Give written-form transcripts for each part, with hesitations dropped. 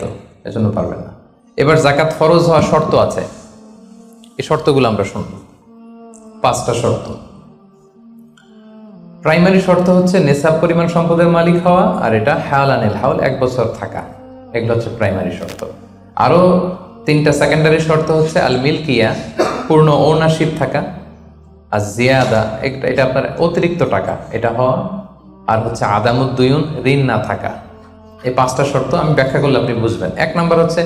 দায়িত্ব, এজন্য পারবেন না। এবার যাকাত ফরজ হওয়ার শর্ত আছে, এই শর্তগুলো আমরা শুনব। 5টা শর্ত। প্রাইমারি শর্ত হচ্ছে নেসাব পরিমাণ সম্পদের মালিক হওয়া, আর এটা হাওলানিল হাউল 1 বছর থাকা, এগুলো হচ্ছে প্রাইমারি শর্ত। আরো 3টা সেকেন্ডারি শর্ত হচ্ছে আল মিলকিয়া, পূর্ণ ওনারশিপ থাকা, আর জিয়াদা, এটা আপনার অতিরিক্ত টাকা এটা হওয়া, আর হচ্ছে আদামুদ্দুয়ুন, ঋণ না থাকা। এই 5টা শর্ত আমি ব্যাখ্যা করলে আপনি বুঝবেন। 1 নম্বর হচ্ছে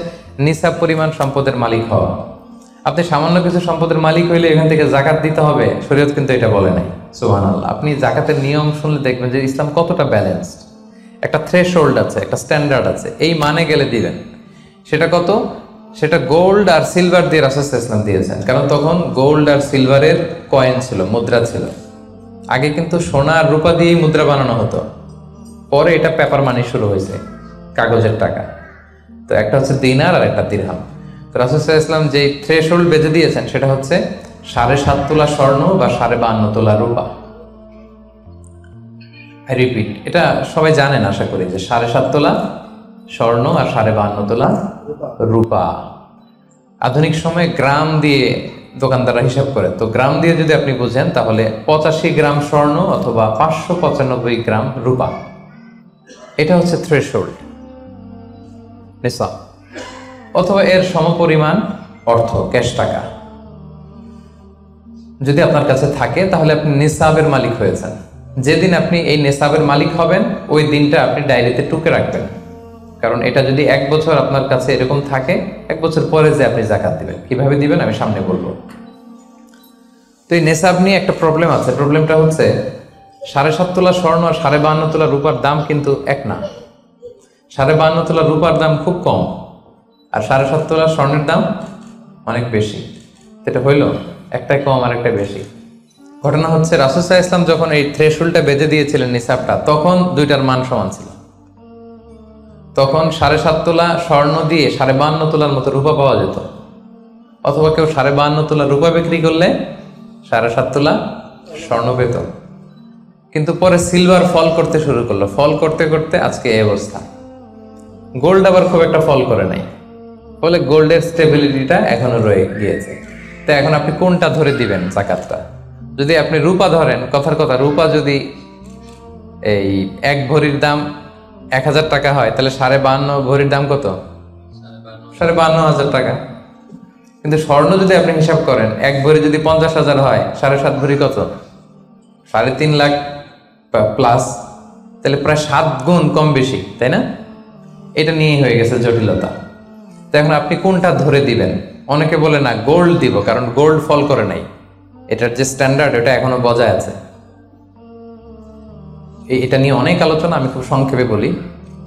নিসাব পরিমাণ সম্পদের মালিক হওয়া। আপনি সামান্য কিছু সম্পদের মালিক হইলে এখান থেকে জাকাত দিতে হবে, শরীয়ত কিন্তু এটা বলে নাই। সুবহানাল্লাহ। আপনি জাকাতের নিয়ম শুনলে দেখবেন যে ইসলাম কতটা ব্যালেন্সড। একটা থ্রেশহোল্ড আছে, একটা স্ট্যান্ডার্ড আছে, এই মানে গেলে দিবেন। সেটা কত? সেটা গোল্ড আর সিলভার দিয়ে রাসূল সাল্লাল্লাহু আলাইহি ওয়াসাল্লাম দিয়েছেন, কারণ তখন গোল্ড আর সিলভারের কয়েন ছিল, মুদ্রা ছিল। আগে কিন্তু সোনা আর রূপা দিয়েই মুদ্রা বানানো হতো, পরে এটা পেপার মানি শুরু হয়েছে, কাগজের টাকা। তো একটা হচ্ছে দিনার আর একটা দিরহাম। তো রাসূল সাল্লাল্লাহু আলাইহি ওয়াসাল্লাম যে থ্রেশহোল্ড বেঁধে দিয়েছেন সেটা হচ্ছে 7.5 তোলা স্বর্ণ বা 52.5 তোলা রূপা। আই রিপিট, এটা সবাই জানেন আশা করি, যে 7.5 তোলা স্বর্ণ আর 52.5 তোলা রূপা। আধুনিক সময়ে গ্রাম দিয়ে দোকানদাররা হিসাব করে, তো গ্রাম দিয়ে যদি আপনি বুঝেন তাহলে 85 গ্রাম স্বর্ণ অথবা 595 গ্রাম রূপা, এটা হচ্ছে থ্রেশহোল্ড নিসাব, অথবা এর সমপরিমাণ অর্থ, ক্যাশ টাকা যদি আপনার কাছে থাকে তাহলে আপনি নিসাবের মালিক হয়েছেন। যেদিন আপনি এই নিসাবের মালিক হবেন ওই দিনটা আপনি ডায়েরিতে টুকে রাখবেন, কারণ এটা যদি 1 বছর আপনার কাছে এরকম থাকে, 1 বছর পরে যে আপনি জাকাত দিবেন, কিভাবে দিবেন আমি সামনে বলবো। তো এই নেসাব নিয়ে একটা প্রবলেম আছে। প্রবলেমটা হচ্ছে 7.5 তোলা স্বর্ণ আর 52.5 তোলা রূপার দাম কিন্তু এক না। 52.5 তোলা রূপার দাম খুব কম, আর 7.5 তোলা স্বর্ণের দাম অনেক বেশি। এটা হইল একটাই কম আর একটা বেশি। ঘটনা হচ্ছে রাসূল সাল্লাল্লাহু আলাইহি ওয়াসাল্লাম যখন এই থ্রেশহোল্ডটা বেঁধে দিয়েছিলেন নিসাবটা, তখন দুইটার মান সমান ছিল। তখন 7.5 তোলা স্বর্ণ দিয়ে 52.5 তোলার মতো রূপা পাওয়া যেত, অথবা কেউ 52.5 তোলা রূপা বিক্রি করলে 7.5 তোলা স্বর্ণ পেত। কিন্তু পরে সিলভার ফল করতে শুরু করলো, ফল করতে করতে আজকে এই অবস্থা। গোল্ড আবার খুব একটা ফল করে নাই, ফলে গোল্ডের স্টেবিলিটিটা এখনো রয়ে গিয়েছে। তো এখন আপনি কোনটা ধরে দিবেন জাকাতটা? যদি আপনি রূপা ধরেন, কথার কথা, রূপা যদি এই 1 ভরির দাম 1000 টাকা হয়, তাহলে 52.5 ভরির দাম কত? 52,500 টাকা। কিন্তু স্বর্ণ যদি আপনি হিসাব করেন, 1 ভরি যদি 50,000 হয়, 7.5 ভরি কত? 3.5 লাখ প্লাস, তাহলে প্রায় 7 গুণ কম বেশি, তাই না? এটা নিয়েই হয়ে গেছে জটিলতা। তো এখন আপনি কোনটা ধরে দিবেন? অনেকে বলে না গোল্ড দিব, কারণ গোল্ড ফল করে নাই, এটার যে স্ট্যান্ডার্ড এটা এখনো বজায় আছে। এটা নিয়ে অনেক আলোচনা, আমি খুব সংক্ষেপে বলি।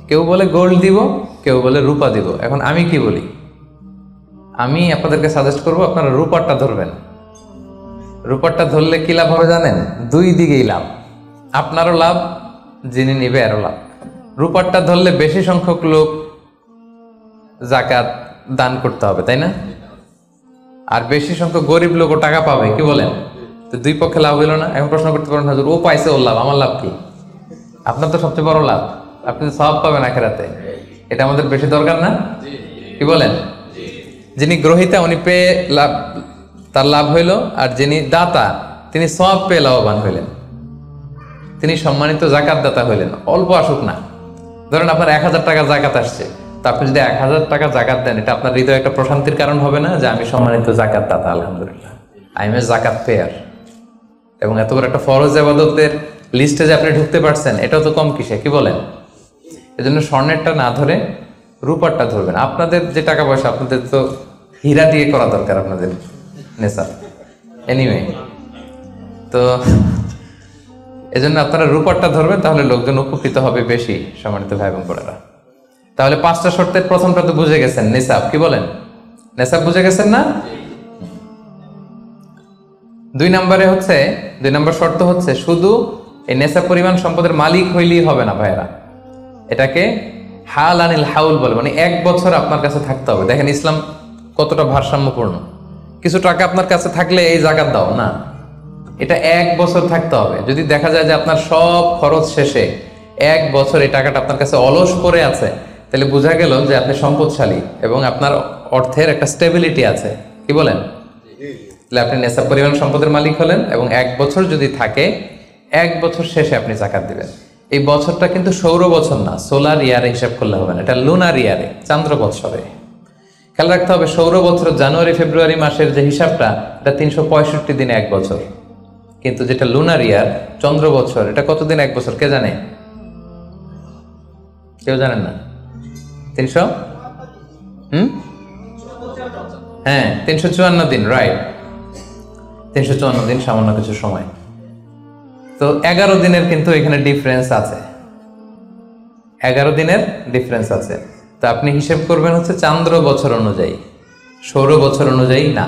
কেউ বলে গোল্ড দিব, কেউ বলে রূপা দিব। এখন আমি কি বলি? আমি আপনাদেরকে সাজেস্ট করবো আপনারা রূপারটা ধরবেন। রূপারটা ধরলে কি লাভ হবে জানেন? 2 দিকেই লাভ, আপনারও লাভ, যিনি নিবে আরও লাভ। রূপারটা ধরলে বেশি সংখ্যক লোক জাকাত দান করতে হবে, তাই না? আর বেশি সংখ্যক গরিব লোকও টাকা পাবে, কি বলেন? তো 2 পক্ষে লাভ হইল না? এখন প্রশ্ন করতে পারেন, হুজুর ও পাইছে ওর লাভ, আমার লাভ কি? আপনার তো সবচেয়ে বড় লাভ, আপনি সওয়াব পাবেন আখিরাতে। এটা আমাদের বেশি দরকার না? কি বলেন? যিনি গ্রহীতা উনি পেয়ে লাভ, তার লাভ হইল, আর যিনি দাতা তিনি সওয়াব পেয়ে লাভবান হইলেন, তিনি সম্মানিত জাকাত দাতা হইলেন। অল্প আসুক না, ধরেন আপনার 1000 টাকা জাকাত আসছে, তা আপনি যদি 1000 টাকা জাকাত দেন, এটা আপনার হৃদয়ে একটা প্রশান্তির কারণ হবে না? যে আমি সম্মানিত জাকাত দাতা, আলহামদুলিল্লাহ, আই এম এ জাকাত পেয়ার। এবং এত বড় একটা ফরজ ইবাদতের লিস্টে যে আপনি ঢুকতে পারছেন, এটাও তো কম কিসে, কি বলেন? এজন্য স্বর্ণেরটা না ধরে রূপারটা ধরবেন। আপনাদের যে টাকা পয়সা, আপনাদের তো হীরা দিয়ে করা দরকার আপনাদের নেশা। এনিওয়ে, তো এজন্য আপনারা রূপারটা ধরবেন, তাহলে লোকজন উপকৃত হবে বেশি, সম্মানিত ভাই এবং বোনেরা। তাহলে 5টা শর্তের প্রথমটা তো বুঝে গেছেন, নেসাব। কি বলেন? নেসাব বুঝে গেছেন না? 2 নম্বর শর্ত হচ্ছে শুধু এই নেসাব পরিমাণ সম্পদের মালিক হইলেই হবে না ভাইরা, এটাকে হালানিল হাউল বলে, মানে 1 বছর আপনার কাছে থাকতে হবে। দেখেন ইসলাম কতটা ভারসাম্যপূর্ণ। কিছু টাকা আপনার কাছে থাকলে এই জাকাত দাও না, এটা 1 বছর থাকতে হবে। যদি দেখা যায় যে আপনার সব খরচ শেষে 1 বছর এই টাকাটা আপনার কাছে অলস পড়ে আছে, তাহলে বোঝা গেল যে আপনি সম্পদশালী এবং আপনার অর্থের একটা স্টেবিলিটি আছে। কি বলেন? তাহলে আপনি নেশাব পরিমাণ সম্পদের মালিক হলেন এবং 1 বছর যদি থাকে 1 বছর শেষে আপনি যাকাত দিবেন। এই বছরটা কিন্তু সৌর বছর না, সোলার ইয়ারে হিসাব করলে হবে না, এটা লুনার ইয়ারে, চান্দ্র বছরে। খেয়াল রাখতে হবে সৌর বছর জানুয়ারি ফেব্রুয়ারি মাসের যে হিসাবটা এটা 365 দিনে 1 বছর, কিন্তু যেটা লুনার ইয়ার চন্দ্র বছর এটা কতদিন 1 বছর কে জানে? কেউ জানেন না? 300 হ্যাঁ 354 দিন, রাইট। 354 দিন, সামান্য কিছু সময়। তো 11 দিনের কিন্তু এখানে ডিফারেন্স আছে, 11 দিনের ডিফারেন্স আছে। তো আপনি হিসেব করবেন হচ্ছে চান্দ্র বছর অনুযায়ী, সৌর বছর অনুযায়ী না।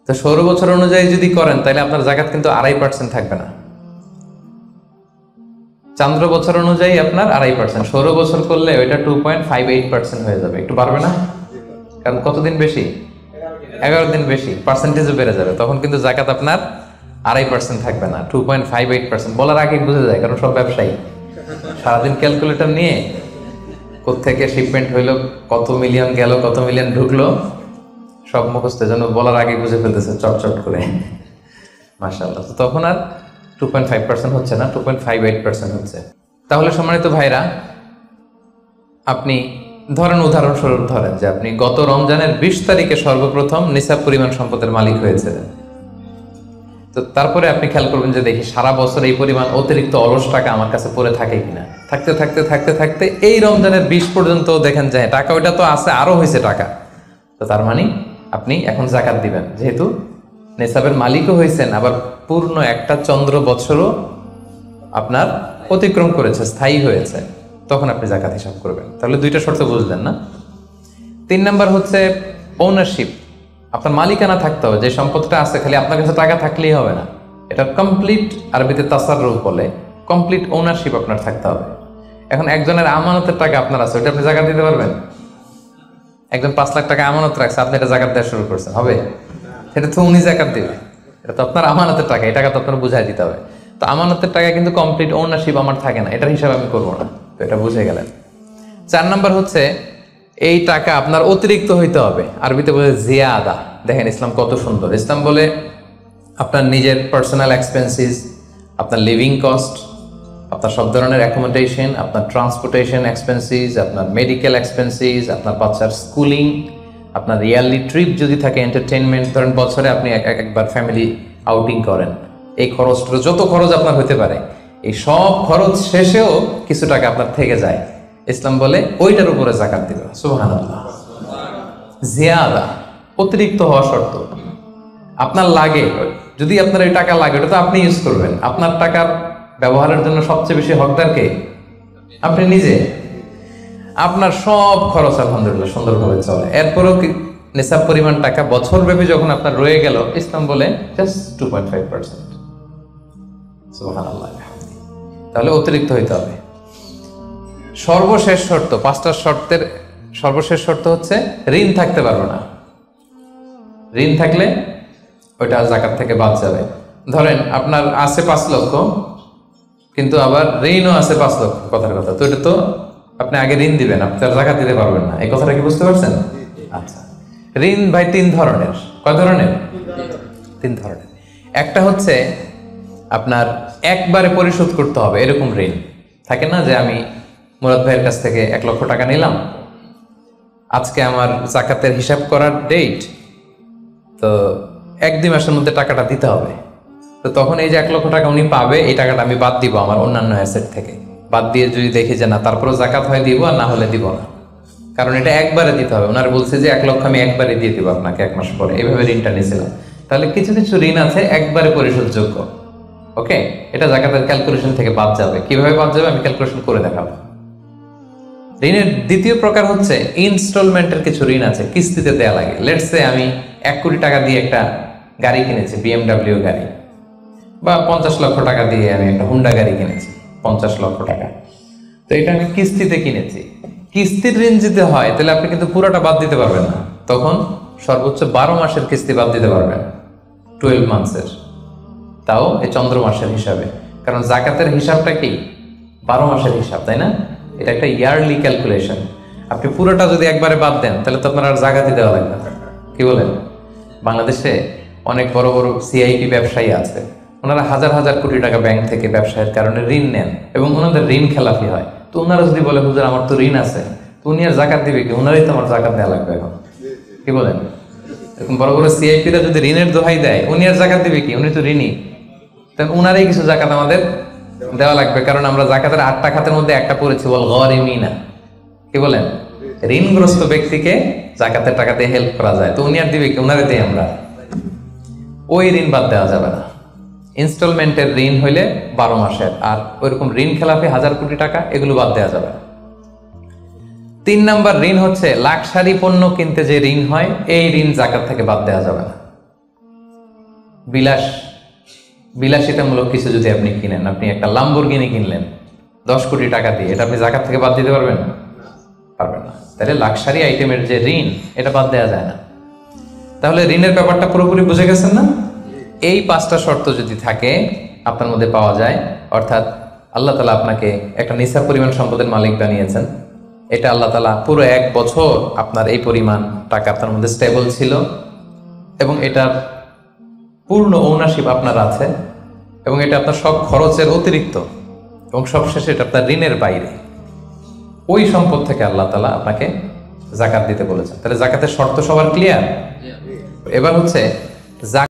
তো সৌর বছর অনুযায়ী যদি করেন তাহলে আপনার জাকাত কিন্তু 2.5% থাকবে না। চান্দ্র বছর অনুযায়ী আপনার 2.5%, সৌর বছর করলে ওইটা 2.58% হয়ে যাবে। একটু বাড়বে না? কারণ কতদিন বেশি? 11 দিন বেশি, পার্সেন্টেজও বেড়ে যাবে। তখন কিন্তু জাকাত আপনার 2.5% থাকবে না, 2.58%। বলার আগে বুঝে যায়, কারণ সব ব্যবসায়ী সারাদিন ক্যালকুলেটর নিয়ে কোত্থেকে শিপমেন্ট হইলো, কত মিলিয়ন গেল, কত মিলিয়ন ঢুকলো, সব মুখস্থ, যেন বলার আগে বুঝে ফেলতেছে চটচট করে, মাশাআল্লাহ। তো তখন আর 2.5% হচ্ছে না, 2.58% হচ্ছে। তাহলে সম্মানিত ভাইরা, আপনি ধরেন, উদাহরণস্বরূপ ধরেন যে আপনি গত রমজানের 20 তারিখে সর্বপ্রথম নিসাব পরিমাণ সম্পদের মালিক হয়েছিলেন। তো তারপরে আপনি খেয়াল করবেন যে দেখি সারা বছর এই পরিমাণ অতিরিক্ত অলস টাকা আমার কাছে পড়ে থাকে কিনা। থাকতে থাকতে থাকতে থাকতে এই রমজানের 20 পর্যন্ত দেখেন যে টাকা ওইটা তো আছে, আরো হয়েছে টাকা। তো তার মানে আপনি এখন জাকাত দিবেন, যেহেতু নিসাবের মালিকও হয়েছেন, আবার পূর্ণ একটা চন্দ্র বছরও আপনার অতিক্রম করেছে, স্থায়ী হয়েছে, তখন আপনি জাকাত হিসাব করবেন। তাহলে 2টা শর্ত বুঝলেন না? 3 নাম্বার হচ্ছে ওনারশিপ। আপনার মালিকানা থাকতে হবে, যে সম্পদটা আছে খালি আপনার কাছে টাকা থাকলেই হবে না, এটা কমপ্লিট, আরবিতে তাসাররুফ বলে, কমপ্লিট ওনারশিপ আপনার থাকতে হবে। এখন একজনের আমানতের টাকা আপনার আছে, ওটা আপনি জাকাত দিতে পারবেন? একজন 5 লাখ টাকা আমানত রাখছে, আপনি এটা জাকাত দেওয়া শুরু করছেন, হবে? সেটা তো উনি জাকাত দিবে, এটা তো আপনার আমানতের টাকা, এই টাকা তো আপনার বুঝাই দিতে হবে। তো আমানতের টাকা কিন্তু কমপ্লিট ওনারশিপ আমার থাকে না, এটার হিসাব আমি করবো না। তো এটা বুঝে গেলেন। 4 নাম্বার হচ্ছে এই টাকা আপনার অতিরিক্ত হইতে হবে, আরবিতে বলে জিয়াদা। দেখেন ইসলাম কত সুন্দর। ইসলাম বলে আপনার নিজের পার্সোনাল এক্সপেন্সিস, আপনার লিভিং কস্ট, আপনার সব ধরনের অ্যাকোমোডেশন, আপনার ট্রান্সপোর্টেশন এক্সপেন্সিস, আপনার মেডিকেল এক্সপেন্সিস, আপনার বাচ্চার স্কুলিং, আপনার ইয়ারলি ট্রিপ যদি থাকে, এন্টারটেনমেন্ট, ধরেন বছরে আপনি একবার ফ্যামিলি আউটিং করেন, এই খরচটা, যত খরচ আপনার হতে পারে, এই সব খরচ শেষেও কিছু টাকা আপনার থেকে যায়, ইসলাম বলে ওইটার উপরে জাকাত দিবে। সুবহানাল্লাহ। জিয়াদা, অতিরিক্ত হওয়া শর্ত। আপনার লাগে, যদি আপনার এই টাকা লাগে, ওটা তো আপনি ইউজ করবেন। আপনার টাকার ব্যবহারের জন্য সবচেয়ে বেশি হকদার কে? আপনি নিজে। আপনার সব খরচ আলহামদুলিল্লাহ সুন্দরভাবে চলে, এরপরেও নিসাব পরিমাণ টাকা বছরব্যাপী যখন আপনার রয়ে গেল, ইসলাম বলে জাস্ট 2.5%। সুবহানাল্লাহ। তাহলে অতিরিক্ত হইতে হবে। সর্বশেষ শর্ত, 5টা শর্তের সর্বশেষ শর্ত হচ্ছে ঋণ থাকতে পারবে না। ঋণ থাকলে ওইটা জাকাত থেকে বাদ যাবে। ধরেন আপনার আছে 5 লক্ষ, কিন্তু আবার ঋণও আছে 5 লক্ষ, কথার কথা। তো এটা তো আপনি আগে ঋণ দিবেন, আপনি তার জাকাত দিতে পারবেন না, এই কথাটা কি বুঝতে পারছেন? আচ্ছা, ঋণ ভাই 3 ধরনের। কয় ধরনের? 3 ধরনের। একটা হচ্ছে আপনার একবারে পরিশোধ করতে হবে, এরকম ঋণ থাকে না, যে আমি মুরাদ ভাইয়ের কাছ থেকে 1 লক্ষ টাকা নিলাম, আজকে আমার জাকাতের হিসাব করার ডেট, তো 1-2 মাসের মধ্যে টাকাটা দিতে হবে। তো তখন এই যে 1 লক্ষ টাকা উনি পাবে, এই টাকাটা আমি বাদ দিব আমার অন্যান্য অ্যাসেট থেকে। বাদ দিয়ে যদি দেখি যে না, তারপরেও জাকাত হয় দিব, আর না হলে দিব না, কারণ এটা একবারে দিতে হবে। ওনার বলছে যে 1 লক্ষ আমি একবারে দিয়ে দিব আপনাকে 1 মাস পরে, এইভাবে ঋণটা নিয়েছিলাম। তাহলে কিছু কিছু ঋণ আছে একবারে পরিশোধযোগ্য, ওকে, এটা জাকাতের ক্যালকুলেশন থেকে বাদ যাবে। কিভাবে বাদ যাবে আমি ক্যালকুলেশন করে দেখাবো। ঋণের দ্বিতীয় প্রকার হচ্ছে ইনস্টলমেন্টের কিছু ঋণ আছে, কিস্তিতে দেয়া লাগে। লেটস সে আমি 1 কোটি টাকা দিয়ে একটা গাড়ি কিনেছি, BMW গাড়ি, বা 50 লক্ষ টাকা দিয়ে আমি একটা হুন্ডা গাড়ি কিনেছি, 50 লক্ষ টাকা। তো এটা আমি কিস্তিতে কিনেছি। কিস্তির ঋণ যদি হয় তাহলে আপনি কিন্তু পুরোটা বাদ দিতে পারবেন না, তখন সর্বোচ্চ 12 মাসের কিস্তি বাদ দিতে পারবেন, 12 মান্থসের, তাও এই চন্দ্র মাসের হিসাবে। কারণ জাকাতের হিসাবটা কি 12 মাসের হিসাব, তাই না? এটা একটা ইয়ারলি ক্যালকুলেশন। আপনি পুরোটা যদি একবারে বাদ দেন তাহলে তো আপনার আর জাকাতই দেওয়া লাগবে না। কি বলেন? বাংলাদেশে অনেক বড় বড় সিআইপি ব্যবসায়ী আছে, ওনারা হাজার হাজার কোটি টাকা ব্যাংক থেকে ব্যবসায়ের কারণে ঋণ নেন এবং ওনাদের ঋণ খেলাপি হয়। তো ওনারা যদি বলে হুজুর আমার তো ঋণ আছে, তো উনি আর জাকাত দিবে কি? ওনারাই তো আমার জাকাত দেওয়া লাগবে এখন। কি বলেন? এরকম বড় বড় সিআইপিরা যদি ঋণের দোহাই দেয়, উনি আর জাকাত দিবে কি? উনি তো ঋণী। তখন উনারাই কিছু জাকাত আমাদের দেওয়া লাগবে, কারণ আমরা জাকাতের 8টা খাতের মধ্যে একটা পড়েছি, বল গরিমিনা। কি বলেন? ঋণগ্রস্ত ব্যক্তিকে জাকাতের টাকা দিয়ে হেল্প করা যায়। তো উনি আর দিবে কি? উনারে দিই আমরা। ওই ঋণ বাদ দেওয়া যাবে না। ইনস্টলমেন্টের ঋণ হইলে 12 মাসের, আর ওইরকম ঋণ খেলাপি 1000 কোটি টাকা, এগুলো বাদ দেওয়া যাবে না। 3 নাম্বার ঋণ হচ্ছে লাক্সারি পণ্য কিনতে যে ঋণ হয়, এই ঋণ জাকাত থেকে বাদ দেওয়া যাবে না। বিলাসিতামূলক কিছু যদি আপনি কিনেন, আপনি একটা লাম্বরগিনি কিনলেন 10 কোটি টাকা দিয়ে, এটা আপনি জাকাত থেকে বাদ দিতে পারবেন? পারবেন না। তাহলে লাক্সারি আইটেমের যে ঋণ, এটা বাদ দেওয়া যায় না। তাহলে ঋণের ব্যাপারটা পুরোপুরি বুঝে গেছেন না? এই 5টা শর্ত যদি থাকে আপনার মধ্যে পাওয়া যায়, অর্থাৎ আল্লাহ তাআলা আপনাকে একটা নিসাব পরিমাণ সম্পদের মালিক বানিয়েছেন, এটা আল্লাহ তাআলা পুরো 1 বছর আপনার এই পরিমাণ টাকা আপনার মধ্যে স্টেবল ছিল এবং এটার পূর্ণ ওনারশিপ আপনার আছে, এবং এটা আপনার সব খরচের অতিরিক্ত, এবং সবশেষে এটা আপনার ঋণের বাইরে। ওই সম্পদ থেকে আল্লাহ তাআলা আপনাকে জাকাত দিতে বলেছেন। তাহলে জাকাতের শর্ত সবার ক্লিয়ার? এবার হচ্ছে